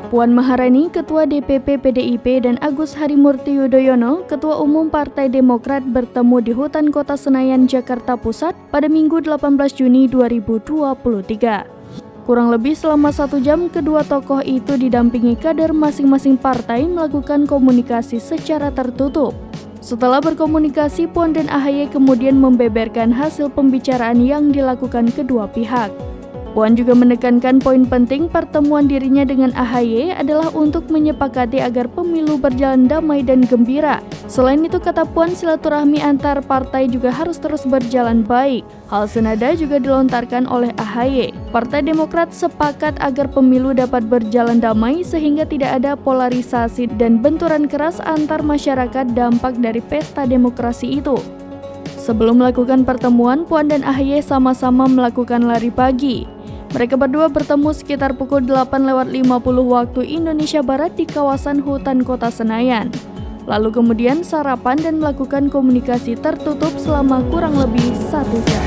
Puan Maharani, Ketua DPP PDIP, dan Agus Harimurti Yudhoyono, Ketua Umum Partai Demokrat bertemu di Hutan Kota Senayan, Jakarta Pusat pada Minggu 18 Juni 2023. Kurang lebih selama 1 jam, kedua tokoh itu didampingi kader masing-masing partai melakukan komunikasi secara tertutup. Setelah berkomunikasi, Puan dan AHY kemudian membeberkan hasil pembicaraan yang dilakukan kedua pihak. Puan juga menekankan poin penting pertemuan dirinya dengan AHY adalah untuk menyepakati agar pemilu berjalan damai dan gembira. Selain itu, kata Puan, silaturahmi antar partai juga harus terus berjalan baik. Hal senada juga dilontarkan oleh AHY. Partai Demokrat sepakat agar pemilu dapat berjalan damai sehingga tidak ada polarisasi dan benturan keras antar masyarakat dampak dari pesta demokrasi itu. Sebelum melakukan pertemuan, Puan dan AHY sama-sama melakukan lari pagi. Mereka berdua bertemu sekitar pukul 8.50 waktu Indonesia Barat di kawasan Hutan Kota Senayan. Lalu kemudian sarapan dan melakukan komunikasi tertutup selama kurang lebih 1 jam.